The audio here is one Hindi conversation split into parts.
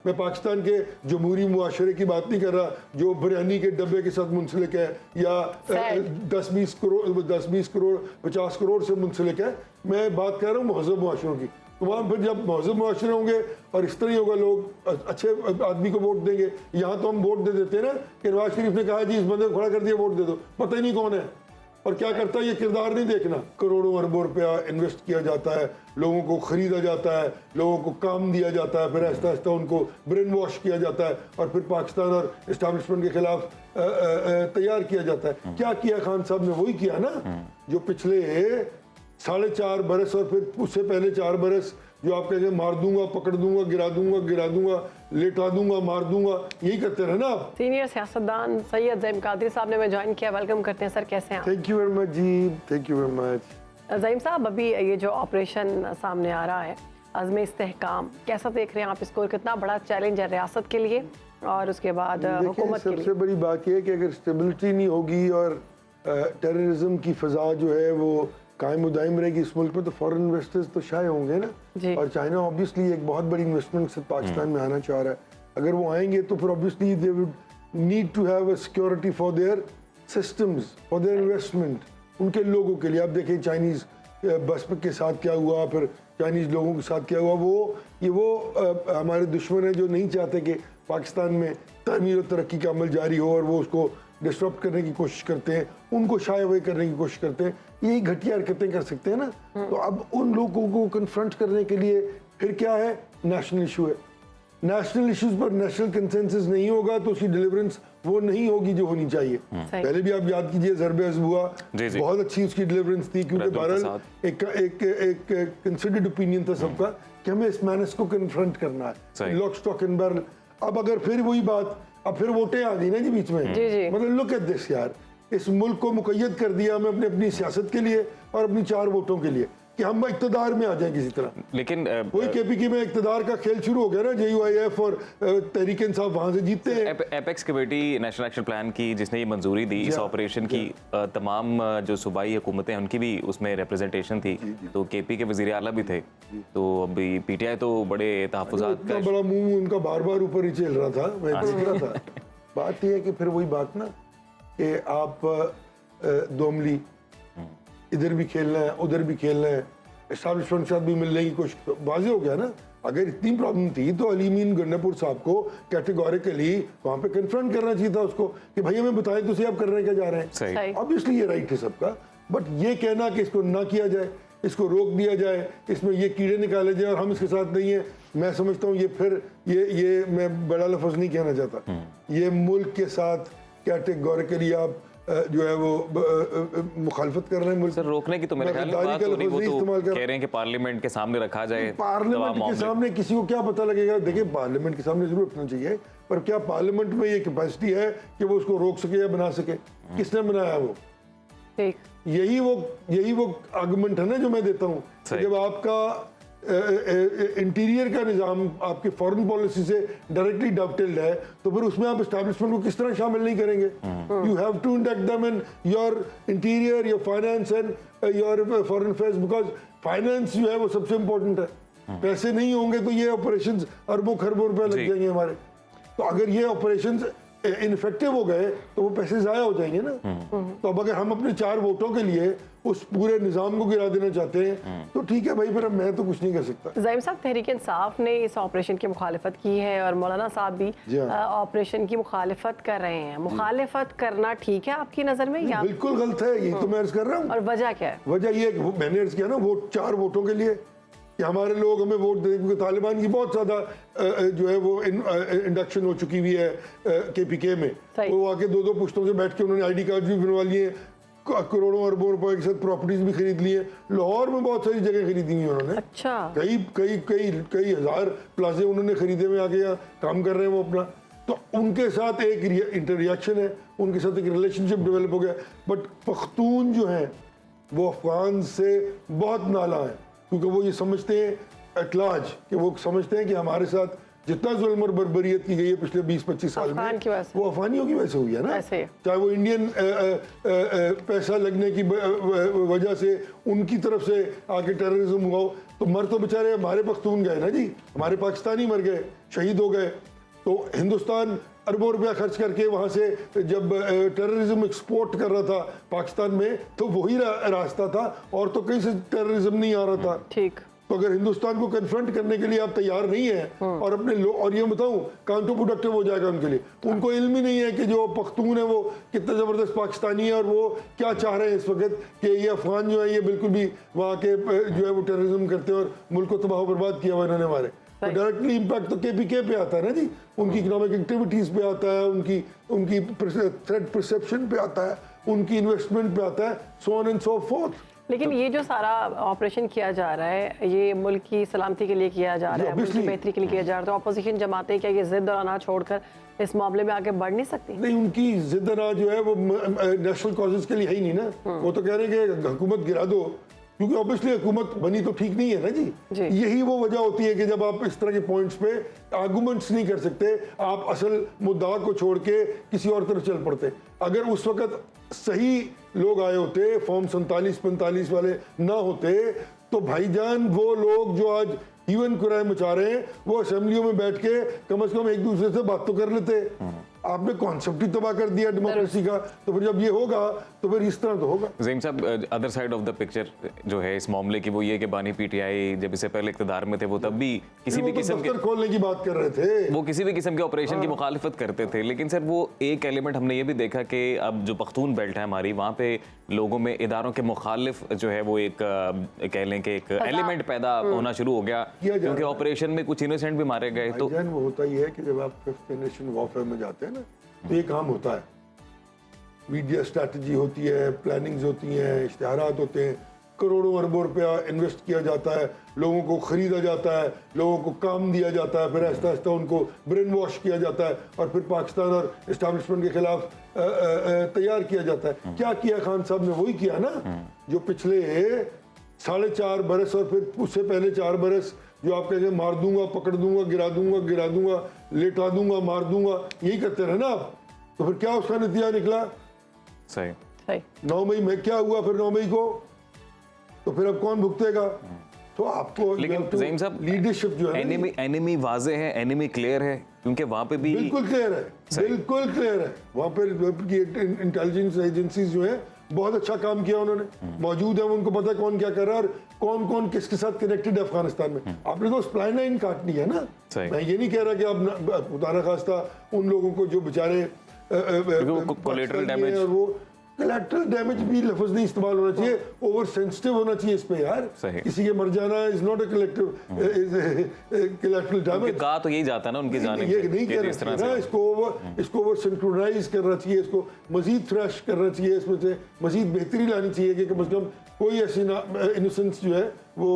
मैं पाकिस्तान के जमहूरी मुआशरे की बात नहीं कर रहा जो बिरयानी के डब्बे के साथ मुंसलिक है या 10-20 करोड़ 50 करोड़ से मुंसलिक है। मैं बात कर रहा हूँ महज़ब मुआशरों की। तो वहाँ फिर जब महज़ब मुआशरे होंगे और इस तरह ही होगा, लोग अच्छे आदमी को वोट देंगे। यहाँ तो हम वोट दे देते हैं ना कि नवाज शरीफ ने कहा जी इस बंदे को खड़ा कर दिया, वोट दे दो, पता ही नहीं कौन है और क्या करता है, ये किरदार नहीं देखना। करोड़ों अरबों रुपया इन्वेस्ट किया जाता है, लोगों को खरीदा जाता है, लोगों को काम दिया जाता है, फिर आहिस्ता आहिस्ता उनको ब्रेन वॉश किया जाता है और फिर पाकिस्तान और इस्टेब्लिशमेंट के खिलाफ तैयार किया जाता है। क्या किया खान साहब ने? वही किया ना जो पिछले 4.5 बरस और फिर उससे पहले 4 बरस जो आप कहेंगे मार दूंगा, पकड़ दूंगा, गिरा दूंगा, लेटा दूंगा, मार दूंगा, यही करते रहे ना आप। सीनियर सियासतदान सैयद ज़ईम कादरी साहब ने मैं ज्वाइन किया, वेलकम करते हैं सर, कैसे हैं आप? थैंक यू वेरी मच जी, thank you very much. Zaeem साहब, अभी ये जो ऑपरेशन सामने आ रहा है अज़्म इस्तेहकाम, कैसा देख रहे हैं आप इसको? कितना बड़ा चैलेंज है रियासत के लिए और उसके बाद हुकूमत के लिए? सबसे बड़ी बात यह है कि अगर स्टेबिलिटी नहीं होगी और टेररिज्म की फ़ज़ा जो है वो कायम उदायम रहेगी इस मुल्क में, तो फॉरेन इन्वेस्टर्स तो शाये होंगे ना। और चाइना ऑब्वियसली एक बहुत बड़ी इन्वेस्टमेंट से पाकिस्तान में आना चाह रहा है। अगर वो आएंगे तो फिर obviously they would need to have a security for their systems, for their investment, उनके लोगों के लिए। आप देखें चाइनीज़ बस के साथ क्या हुआ, फिर चाइनीज़ लोगों के साथ क्या हुआ। वो हमारे दुश्मन हैं जो नहीं चाहते कि पाकिस्तान में तामीर और तरक्की का अमल जारी हो और वो उसको डिस्टर्ब करने की कोशिश करते हैं, उनको शाये अवे करने की कोशिश करते हैं। यही घटिया हरकतें कर सकते हैं ना। तो अब उन लोगों को कन्फ्रंट करने के लिए फिर क्या है, नेशनल इशू है। नेशनल इश्यूज पर नेशनल कंसेंसस नहीं होगा तो उसकी डिलीवरेंस वो नहीं होगी जो होनी चाहिए। पहले भी आप याद कीजिए ज़रबे अज़ब हुआ, बहुत अच्छी उसकी डिलीवरेंस थी क्योंकि बहरहाल एक कंसिडर्ड ओपिनियन था सबका कि हमें इस मैनेस को कन्फ्रंट करना है, लॉक स्टॉक एंड बैरल। अब अगर फिर वही बात, अब फिर वोटें आ गई ना जी बीच में। मतलब लुक एट दिस यार, इस मुल्क को मुक़य्यद कर दिया हमें अपनी सियासत के लिए और अपनी 4 वोटों के लिए कि हम इक़्तिदार में आ जाएं किसी तरह। लेकिन वही केपीके में इक़्तिदार का खेल शुरू हो गया ना, JUIF और तहरीक इंसाफ वहां से जीतते हैं। Apex committee national action plan की जिसने ये मंजूरी दी इस ऑपरेशन की, तमाम जो सूबाई हुकूमतें हैं उनकी भी उसमें रिप्रेजेंटेशन थी। तो KP के वज़ीर आला भी थे। तो अभी PTI तो बड़े तहफ़्फ़ुज़ात का बड़ा मुंह उनका बार बार ऊपर ही चल रहा था, मैं देख रहा था। बात यह है कि फिर वही बात ना कि आप दोमली इधर भी खेलना है, उधर भी खेलना है, एस्टैब्लिशमेंट के साथ भी मिलने की कोशिश। वाज़ेह हो गया ना, अगर इतनी प्रॉब्लम थी तो अली मीन गन्नापुर साहब को कैटेगोरिकली वहाँ पे कन्फ्रंट करना चाहिए था उसको कि भाई हमें बताएं तो आप कर रहे हैं क्या जा रहे हैं। ऑब्वियसली ये राइट है सबका, बट ये कहना कि इसको ना किया जाए, इसको रोक दिया जाए, इसमें ये कीड़े निकाले जाए और हम इसके साथ नहीं है, मैं समझता हूँ ये फिर ये मैं बड़ा लफ्ज़ नहीं कहना चाहता, ये मुल्क के साथ कैटेगोरिकली आप जो है वो मुखालफत कर रहे हैं। सर रोकने की तो मेरे ख्याल में बात हो रही, वो तो कह रहे हैं कि पार्लियामेंट के सामने रखा जाए। पार्लियामेंट के सामने किसी को क्या पता लगेगा? देखिए पार्लियामेंट के सामने जरूर रखना चाहिए, पर क्या पार्लियामेंट में ये कैपेसिटी है कि वो उसको रोक सके या बना सके? किसने बनाया वो? यही वो आर्गुमेंट है ना जो मैं देता हूँ। जब आपका इंटीरियर का निज़ाम आपके फॉरेन पॉलिसी से डायरेक्टली डवटेल्ड है तो फिर उसमें आप एस्टैब्लिशमेंट को किस तरह शामिल नहीं करेंगे? You have to induct them in your interior, your finance and your foreign affairs, because finance जो है वो सबसे इंपॉर्टेंट है। पैसे नहीं होंगे तो ये ऑपरेशंस अरबों खरबों रुपए लग जाएंगे हमारे। तो अगर ये ऑपरेशंस इनफेक्टिव हो गए तो वो पैसे ज़ाया हो जाएंगे ना। तो अब अगर हम अपने 4 वोटों के लिए उस पूरे निज़ाम को गिरा देना चाहते हैं तो ठीक है भाई, फिर मैं तो कुछ नहीं कर सकता। ज़ईम साहब, तहरीक इंसाफ ने इस ऑपरेशन की मुखालिफत की है और मौलाना साहब भी ऑपरेशन की मुखालिफत कर रहे हैं। मुखालिफत करना ठीक है आपकी नज़र में या बिल्कुल गलत है? यही तो मैं अर्ज कर रहा हूँ। और वजह क्या है? वजह ये मैंने अर्ज किया ना, वोट 4 वोटों के लिए कि हमारे लोग हमें वोट दें, क्योंकि तालिबान की बहुत ज़्यादा जो है वो इंडक्शन हो चुकी हुई है KPK में। वो आके 2-2 पुश्तों से बैठ के उन्होंने ID कार्ड भी बनवा लिए, करोड़ों अरबों रुपए के साथ प्रॉपर्टीज भी खरीद लिए। लाहौर में बहुत सारी जगह खरीदी हुई उन्होंने। अच्छा। कई हज़ार प्लाजे उन्होंने खरीदे हुए, आके यहाँ काम कर रहे हैं वो अपना। तो उनके साथ एक इंटररिएक्शन है, उनके साथ एक रिलेशनशिप डेवलप हो गया। बट पख्तून जो हैं वो अफगान से बहुत नाला है, क्योंकि वो ये समझते हैं एटलाज कि वो समझते हैं कि हमारे साथ जितना जुल्म और बर्बरियत की गई है पिछले 20-25 साल अफगान की वजह में, से। वो अफगानियों की वजह से हुई है ना। ऐसे ही। चाहे वो इंडियन पैसा लगने की वजह से उनकी तरफ से आके टेररिज्म हुआ हो, तो मर तो बेचारे हमारे पख्तून गए ना जी, हमारे पाकिस्तानी मर गए, शहीद हो गए। तो हिंदुस्तान अरबों रुपया खर्च करके वहाँ से जब टेररिज्म एक्सपोर्ट कर रहा था पाकिस्तान में, तो वही रास्ता था, और तो कहीं से टेररिज्म नहीं आ रहा था। ठीक। तो अगर हिंदुस्तान को कन्फ्रंट करने के लिए आप तैयार नहीं है और अपने और ये बताऊं काउंटर प्रोडक्टिव हो जाएगा उनके लिए। उनको इल्म ही नहीं है कि जो पख्तून है वो कितना जबरदस्त पाकिस्तानी है और वो क्या चाह रहे हैं इस वक्त कि ये अफगान जो है ये बिल्कुल भी वहाँ के जो है वो टेररिज्म करते हैं और मुल्क को तबाह बर्बाद किया हुआ इन्होंने हमारे। तो डायरेक्टली इम्पैक्ट तो केपीके पे आता है ना जी, उनकी इकोनॉमिक एक्टिविटीज पे आता है, उनकी थ्रेट परसेप्शन पे आता है, उनकी इन्वेस्टमेंट पे आता है, so on and so fourth. लेकिन ये जो सारा ऑपरेशन किया जा रहा है, ये मुल्क की सलामती के लिए किया जा रहा है, मुल्क की बेहतरी के लिए किया जा रहा है, तो अपोजिशन जमातें क्या ये जिद और अनाज छोड़कर इस मामले में आगे बढ़ नहीं सकती? नहीं, उनकी जिद अनाज जो है वो नेशनल कॉजेज के लिए है ही नहीं ना। वो तो कह रहे हैं कि हुकूमत गिरा दो, क्योंकि ऑब्वियसली हुकूमत बनी तो ठीक नहीं है ना जी। यही वो वजह होती है कि जब आप इस तरह के पॉइंट्स पे आर्गुमेंट्स नहीं कर सकते, आप असल मुद्दा को छोड़ के किसी और तरफ चल पड़ते। अगर उस वक्त सही लोग आए होते, फॉर्म 47-45 वाले ना होते, तो भाईजान वो लोग जो आज ह्यूमन क्राइम मचा रहे हैं वो असेंबलियों में बैठ के कम से कम एक दूसरे से बात तो कर लेते। आपने कॉन्सेप्ट ही तबाह कर दिया डेमोक्रेसी का, तो फिर जब ये होगा तो फिर इस तरह तो होगा। ज़हीम साहब, other side of the picture जो है इस मामले की वो ये कि बानी पीटीआई जब इससे पहले इक़्तिदार में थे वो तब भी किसी भी किस्म के खोलने की बात कर रहे थे, वो किसी भी किस्म के ऑपरेशन की मुखालिफत करते थे। लेकिन सर वो एक एलिमेंट हमने ये भी देखा कि अब जो पख्तून बेल्ट है हमारी, वहाँ पे लोगों में इदारों के मुखालिफ जो है वो एक कह लें कि एक एलिमेंट पैदा होना शुरू हो गया, क्योंकि ऑपरेशन में कुछ इनोसेंट भी मारे गए। तो वो होता ही है कि जब आप फिफ्थ जनरेशन वॉरफेयर में जाते हैं ना, तो ये काम होता है, मीडिया स्ट्रैटेजी होती है, प्लानिंग्स होती हैं, इश्तिहारात होते हैं, करोड़ों अरबों रुपया इन्वेस्ट किया जाता है, लोगों को खरीदा जाता है, लोगों को काम दिया जाता है, फिर आहिस्ता आहिस्ता उनको ब्रेन वॉश किया जाता है और फिर पाकिस्तान और इस्टेब्लिशमेंट के खिलाफ तैयार किया जाता है। क्या किया खान साहब ने? वही किया ना जो पिछले 4.5 बरस और फिर उससे पहले 4 बरस जो आप कहते हैं मार दूंगा, पकड़ दूंगा, गिरा दूंगा, लेटा दूंगा, मार दूंगा, यही करते रहे ना आप। तो फिर क्या उसका नतीजा निकला? सही 9 मई में क्या हुआ? फिर 9 मई को तो फिर अब कौन भुगतेगा? तो आपको लेकिन ज़हीम साहब लीडरशिप जो है, एनिमी वाज़े है, एनिमी क्लियर है, क्योंकि वहाँ पे भी बिल्कुल क्लियर है, वहाँ पर इंटेलिजेंस एजेंसीज जो है बहुत अच्छा काम किया उन्होंने, मौजूद है, उनको पता है कौन क्या कर रहा है और कौन कौन किसके साथ कनेक्टेड है अफगानिस्तान में। आपने तो स्प्लाइन लाइन काटनी है ना। मैं ये नहीं कह रहा कि आप खुदा खास्ता उन लोगों को जो बेचारे कोलेटरल डैमेज, और वो कोलेटरल डैमेज भी लफ्ज नहीं इस्तेमाल होना चाहिए, ओवर सेंसिटिव होना चाहिए इस पे यार। किसी के मर जाना is not a collective collateral damage. कहा तो यही जाता ना उनकी जानिब ये नहीं कह रहे ना, इसको ओवर सिंक्रोनाइज करना चाहिए, इसको मजीद फ्रेश करना चाहिए, इसमें से मजीद बेहतरी लानी चाहिए कि कम से कम कोई ऐसी इनोसेंस जो है वो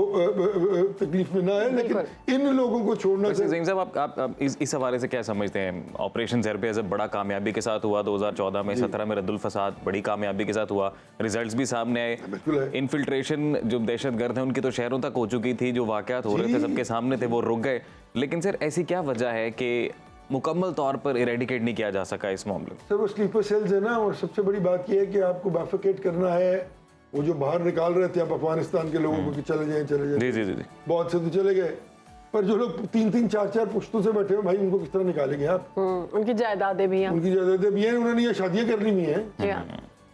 तकलीफ में ना है। लेकिन इन लोगों को छोड़ना चाहिए। ज़हीम साहब, आप इस हवाले से क्या समझते हैं? ऑपरेशन ज़रब अज़ब बड़ा कामयाबी के साथ हुआ 2014 में, 17 में रद्दुल फसाद बड़ी कामयाबी के साथ हुआ, रिजल्ट्स भी सामने आए। इन्फिल्ट्रेशन जो दहशतगर्द हैं उनकी तो शहरों तक हो चुकी थी, जो वाक़यात हो रहे थे सबके सामने थे, वो रुक गए। लेकिन सर ऐसी क्या वजह है कि मुकम्मल तौर पर इरेडिकेट नहीं किया जा सका इस मामले में? सर वो स्लीपर सेल्स है ना, और सबसे बड़ी बात यह है कि आपको बैफिकेट करना है। वो जो बाहर निकाल रहे थे आप अफगानिस्तान के लोगों को कि चले जाएं, जी, बहुत से तो चले गए, पर जो लोग 3-3, 4-4 पुश्तों से बैठे हुए भाई, उनको किस तरह निकालेंगे आप? उनकी जायदादें भी हैं, उन्होंने ये शादियां करनी भी हैं।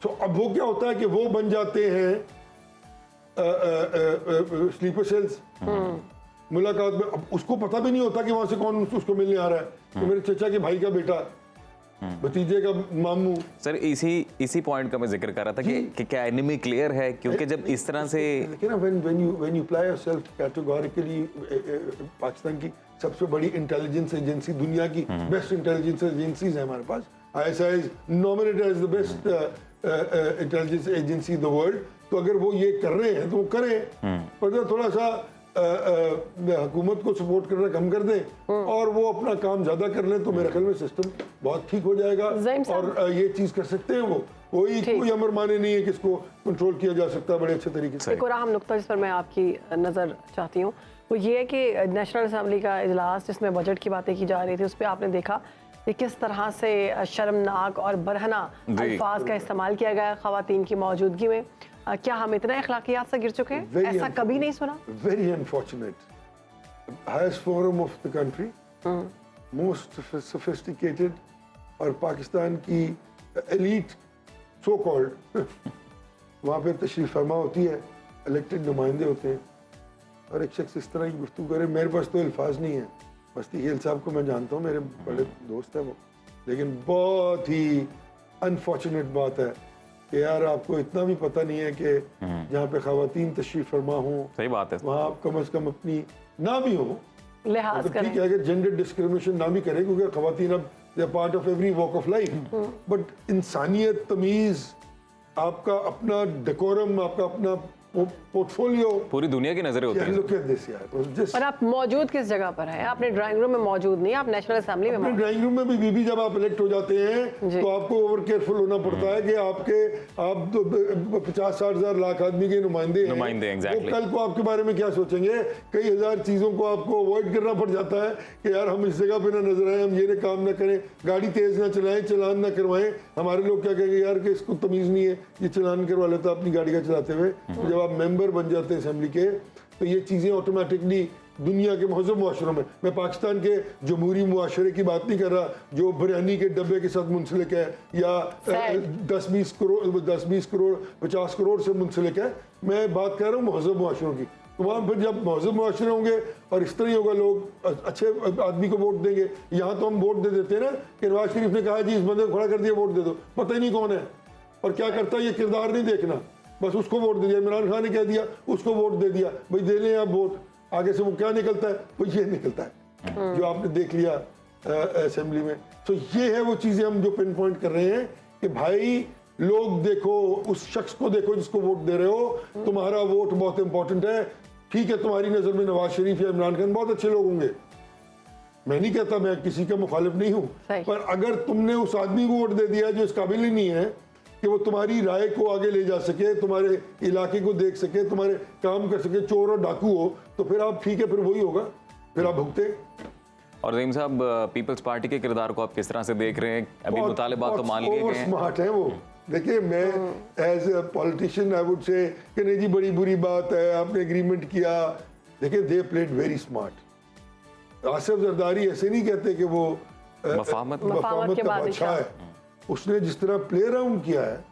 तो अब वो क्या होता है कि वो बन जाते हैं स्लीपर सेल्स मुलाकात में। अब उसको पता भी नहीं होता कि वहां से कौन उसको मिलने आ रहा है, तो मेरे चचा के भाई का बेटा, भतीजे का मामू। सर इसी पॉइंट का मैं जिक्र कर रहा था कि क्या एनिमी क्लियर है, क्योंकि जब इस तरह से when you apply yourself categorically, Pakistan की सबसे बड़ी इंटेलिजेंस एजेंसी, दुनिया की बेस्ट इंटेलिजेंस एजेंसीज है हमारे पास, ISI is nominated as the best intelligence agency in the world. तो अगर वो ये कर रहे हैं तो वो करें, पर थोड़ा सा हुकूमत को सपोर्ट करना कम कर दें और वो अपना काम ज्यादा कर लें, तो मेरे ख्याल में सिस्टम बहुत ठीक हो जाएगा। और ये चीज कर सकते हैं वो, कोई अमर माने नहीं है कि इसको कंट्रोल किया जा सकता है बड़े अच्छे तरीके से। एक और अहम नुक्ता जिस पर मैं आपकी नज़र चाहती हूँ वो ये है कि नेशनल असेंबली का इजलास जिसमें बजट की बातें की जा रही थी, उस पर आपने देखा कि किस तरह से शर्मनाक और बरहना अल्फाज का इस्तेमाल किया गया खवातीन की मौजूदगी में। क्या हम इतना अखलाकियात से गिर चुके हैं? ऐसा कभी नहीं सुना। Very unfortunate. Highest forum of the country, most sophisticated, और पाकिस्तान की एलीट सो कॉल्ड वहाँ पे तशरीफ फरमा होती है, इलेक्टेड नुमाइंदे होते हैं, और एक शख्स इस तरह की गुफ्तगू करे। मेरे पास तो अल्फाज नहीं है। मस्ती खेल साहब को मैं जानता हूँ, मेरे बड़े दोस्त हैं वो, लेकिन बहुत ही अनफॉर्चुनेट बात है कि यार आपको इतना भी पता नहीं है कि जहाँ पे खवातीन तशरीफ फरमा हो, सही बात है, वहाँ आप कम से कम अपनी ना भी हो लिहाज तो करें। ठीक है, अगर जेंडर डिस्क्रिमिनेशन ना भी करें, क्योंकि खवातीन अब they are part of every walk of life, but इंसानियत, तमीज, आपका अपना डेकोरम, आपका अपना पोर्टफोलियो, पूरी दुनिया की नजरें होती हैं। look at this यार, just और आप मौजूद किस जगह पर हैं? आपने ड्राइंग रूम में मौजूद नहीं, आप नेशनल असेंबली में अपने मौजूद। ड्राइंग रूम में भी बीबी जब आप इलेक्ट हो जाते हैं जी। तो आपको ओवर केयरफुल होना पड़ता है कि आप तो 50-60 हजार लाख आदमी के नुमाइंदे हैं। नुमाइंदे, exactly। वो कल को आपके बारे में क्या सोचेंगे? कई हजार चीजों को आपको अवॉइड करना पड़ जाता है कि यार हम इस जगह पे ना नजर आए, हम ये काम ना करें, गाड़ी तेज ना चलाएं, चलान ना करवाएं। हमारे लोग क्या कहेंगे, यार कि इसको तमीज नहीं है, ये चलान करवा लेता अपनी गाड़ी का चलाते हुए। तो जब आप मेंबर बन जाते हैं असेंबली के, तो ये चीजें ऑटोमेटिकली दुनिया के महजूब मुआशरों में, मैं पाकिस्तान के जमहूरी मुआशरे की बात नहीं कर रहा जो बिरयानी के डब्बे के साथ मुंसलिक है या 10-20 करोड़ 50 करोड़ से मुंसलिक है। मैं बात कर रहा हूँ महजूब मुआशरों की। तो वहाँ फिर जब महजूब मुआशरे होंगे और इस तरह ही होगा, लोग अच्छे आदमी को वोट देंगे। यहाँ तो हम वोट दे देते हैं ना कि नवाज शरीफ ने कहा जी इस बंदे को खड़ा कर दिया, वोट दे दो, पता ही नहीं कौन है और क्या करता है, ये किरदार नहीं देखना, बस उसको वोट दे दिया। इमरान खान ने कह दिया, उसको वोट दे दिया, भाई दे लें आप वोट, आगे से वो क्या निकलता है, वो ये निकलता है जो आपने देख लिया असेंबली में। तो ये है वो चीजें हम जो पिन पॉइंट कर रहे हैं कि भाई लोग देखो, उस शख्स को देखो जिसको वोट दे रहे हो, तुम्हारा वोट बहुत इंपॉर्टेंट है। ठीक है, तुम्हारी नजर में नवाज शरीफ या इमरान खान बहुत अच्छे लोग होंगे, मैं नहीं कहता, मैं किसी का मुखालिफ नहीं हूं, पर अगर तुमने उस आदमी को वोट दे दिया जो इस काबिल ही नहीं है कि वो तुम्हारी राय को आगे ले जा सके, तुम्हारे इलाके को देख सके, तुम्हारे काम कर सके, चोर और डाकू हो, तो फिर आप ठीक है, फिर वही होगा, फिर आप भुगते। और रहीम साहब, पीपल्स पार्टी के किरदार को आप किस तरह से देख रहे हैं? अभी मुतालिबात तो मान लिए गए हैं, स्मार्ट है वो। देखिए, मैं as a politician I would say कि नहीं जी बड़ी बुरी बात है, आपने एग्रीमेंट किया। देखिए, they played very smart. Asif Zardari ऐसे नहीं कहते कि वो मफाहमत के का बादशाह है। उसने जिस तरह प्ले अराउंड किया है,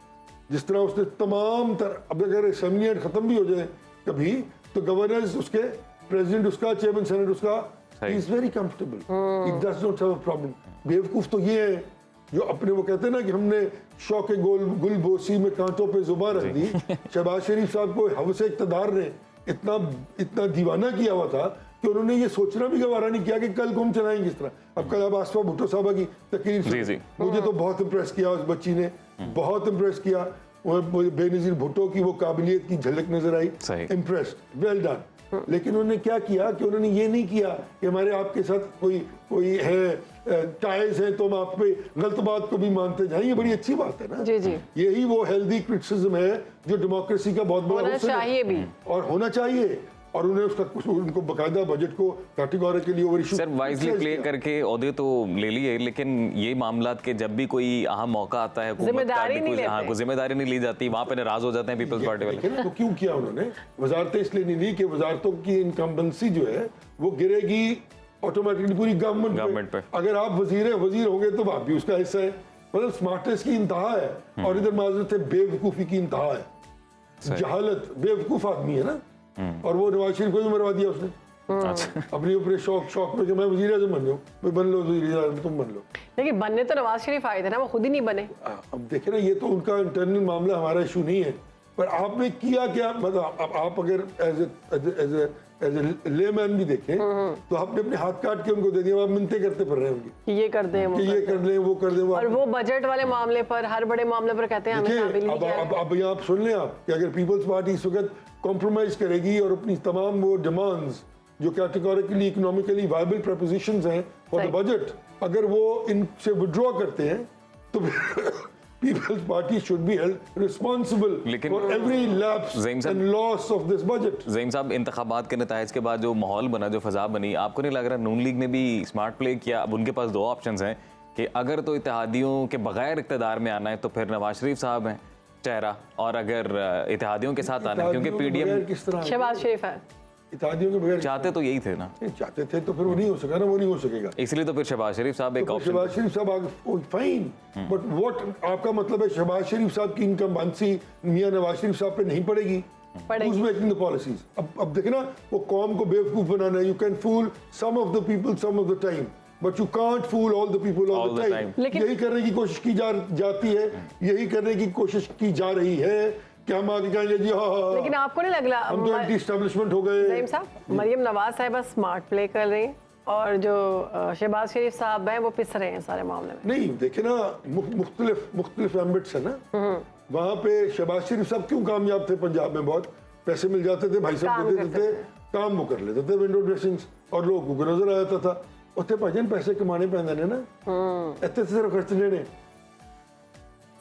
जिस तरह उसने तमाम अब अगर असेंबली खत्म भी हो जाए कभी, तो गवर्नर्स उसके, प्रेसिडेंट उसका, चेयरमैन सेनेट उसका, he is very comfortable, he does not have a problem. बेवकूफ तो ये है जो अपने वो कहते हैं ना कि हमने शौक गुलबोसी में कांटों पे जुबान रख दी। शहबाज शरीफ साहब को हवस इक़्तिदार ने इतना दीवाना किया हुआ था कि उन्होंने ये सोचना भी गवारा नहीं किया कि कल को हम चलाएंगे इस तरह। अब कल अब आसफा भुट्टो साहबा की तकरीर मुझे तो बहुत इम्प्रेस किया उस बच्ची ने, बहुत इम्प्रेस किया। बेनजीर भुट्टो की वो काबिलियत की झलक नजर आई, इम्प्रेस्ड, वेल डन। लेकिन उन्होंने क्या किया कि उन्होंने ये नहीं किया कि हमारे आपके साथ कोई है टाइज है तो हम आप पे गलत बात को भी मानते जाएं। ये बड़ी अच्छी बात है ना जी जी। यही वो हेल्दी क्रिटिसिज्म है जो डेमोक्रेसी का बहुत बड़ा होना चाहिए भी और होना चाहिए। और उन्हें उसका उनको बकायदा बजट को categorically over issue sir wisely play करके ओहदे तो ले लिए, लेकिन ये मामलात के जब भी कोई अहम मौका आता है, जिम्मेदारी नहीं ली जाती, वहाँ पे नाराज हो जाते हैं पीपल्स पार्टी वाले। तो क्यों किया उन्होंने? वजारतें इसलिए नहीं ली कि वजारतों की इनकम्बेंसी जो है वो गिरेगी ऑटोमेटिकली पूरी गवर्नमेंट पे। अगर आप वजीर होंगे तो आप भी उसका हिस्सा है। मतलब स्मार्टनेस की इंतहा है और इधर माजरत है बेवकूफी की इंतहा है। जहालत, बेवकूफ आदमी है ना। और वो नवाज शरीफ को भी मरवा दिया उसने अपने ऊपर शौक में कि मैं वजीर आज़म बन जाऊं, बन लो वजीर आज़म, तुम बन लो। लेकिन बनने तो नवाज शरीफ आए थे ना, वो खुद ही नहीं बने। अब देखे ना, ये तो उनका इंटरनल मामला, हमारा इशू नहीं है। पर आपने किया क्या? मतलब आप अगर एज ए लेमैन भी देखें तो आपने अपने हाथ काट के उनको दे दिया, आप मिन्नतें करते फिर रहे होंगे ये कर दें, ये कर लें, वो कर दें। और वो बजट वाले मामले पर, हर बड़े मामले पर कहते हैं हमें शामिल नहीं किया। अब यहाँ आप सुन लें आप कि अगर पीपल्स पार्टी इस वक्त कॉम्प्रोमाइज करेगी और अपनी तमाम वो डिमांड्स जो कैटेगोरिकली इकोनॉमिकली वायबल प्रपोजिशंस हैं फॉर द बजट, अगर वो इनसे विड्रॉ करते हैं तो People's Party should be held responsible लेकिन for every lapse ज़हीम साहब- and loss of this budget. ज़हीम साहब, इंतखाबात के नताइज के बाद जो माहौल बना, जो फ़ज़ा बनी, आपको नहीं लग रहा नून लीग ने भी स्मार्ट प्ले किया? अब उनके पास दो ऑप्शंस हैं कि अगर तो इत्तेहादियों के बगैर इक़्तिदार में आना है तो फिर नवाज शरीफ साहब हैं चेहरा, और अगर इत्तेहादियों के साथ आना है क्योंकि इत्तेहादियों के पीडीएम बगैर किस तरह शहबाज शरीफ है। इत्तेहादियों के बगैर चाहते तो यही थे ना, नहीं चाहते थे तो फिर वो नहीं हो सका ना, वो नहीं हो सकेगा। इसलिए तो फिर शहबाज शरीफ साहब एक तो ऑप्शन। शहबाज शरीफ साहब आगे फाइन, बट व्हाट आपका मतलब है शहबाज शरीफ साहब की इनकम बांसी मियां नवाज शरीफ साहब पे नहीं पड़ेगी? पड़ेगी। Who's making the policies? अब देखे ना, वो कौम को बेवकूफ बनाना है। You can fool some of the people some of the time, but you can't fool all the people all the time. लेकिन- यही करने की कोशिश की जाती है, यही करने की कोशिश की जा रही है कि हम आगे कहेंगे जी हाँ लेकिन आपको नहीं लग रहा हम तो एंटी एस्टेब्लिशमेंट हो गए। ज़हीम साहब, मरियम नवाज साहिबा स्मार्ट प्ले कर रही हैं और जो शहबाज शरीफ साहब हैं वो पिस रहे हैं सारे मामले में। नहीं देखे ना, मुख्तलिफ एम्बिट्स है ना। वहाँ पे शहबाज शरीफ साहब क्यों कामयाब थे? पंजाब में बहुत पैसे मिल जाते थे, भाई साहब काम दे देते थे, काम वो कर लेते थे, विंडो ड्रेसिंग्स, और लोगों को नजर आ जाता था उत्थे भजन पैसे कमाने पैंदे ने ना, इतने सिर्फ खर्चने ने।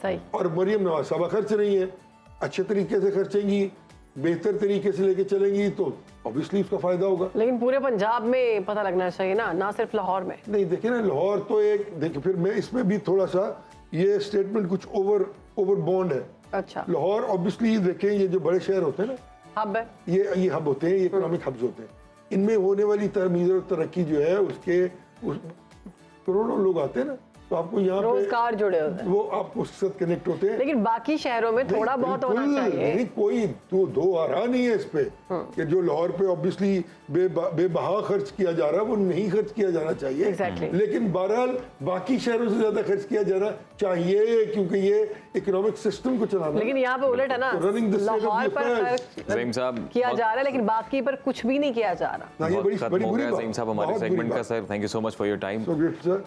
सही। और मरियम नवाज साहबा खर्च रही है, अच्छे तरीके से खर्चेंगी, बेहतर तरीके से लेके चलेंगी तो ऑब्वियसली उसका फायदा होगा। लेकिन पूरे पंजाब में पता लगना चाहिए ना, ना सिर्फ लाहौर में। नहीं देखिए ना, लाहौर तो एक देखिए, फिर मैं इसमें भी थोड़ा सा ये स्टेटमेंट कुछ ओवर बॉन्ड है। अच्छा। लाहौर ऑब्वियसली देखें, ये जो बड़े शहर होते हैं ना, हब है। ये हब होते हैं, ये इकोनॉमिक हब्स होते हैं। इनमें होने वाली तमीर और तरक्की जो है उसके करोड़ों लोग आते हैं ना, तो आपको यहाँ पे रोजगार जुड़े होते हैं। वो आप उसके साथ कनेक्ट होते हैं। लेकिन बाकी शहरों में थोड़ा नहीं, बहुत होना बिल्कुल चाहिए। नहीं, कोई दो आ रहा नहीं है इस पे कि जो लाहौर पे ऑब्वियसली बेबहा खर्च किया जा रहा है वो नहीं खर्च किया जाना चाहिए। Exactly. लेकिन बहरहाल बाकी शहरों से ज्यादा खर्च किया जाना चाहिए क्योंकि ये इकोनॉमिक सिस्टम को चलाना। लेकिन यहाँ पे उलट है ना, Running the state of Lahore the पर affairs. ज़हीम साहब किया जा रहा है लेकिन बाकी पर कुछ भी नहीं किया जा रहा। ना, ये वक्त बड़ी खत्म बड़ी हो बुरी गया बात, ज़हीम साहब हमारे बहुत बुरी सेगमेंट का। बात। Sir thank you so much for your time. So great, sir.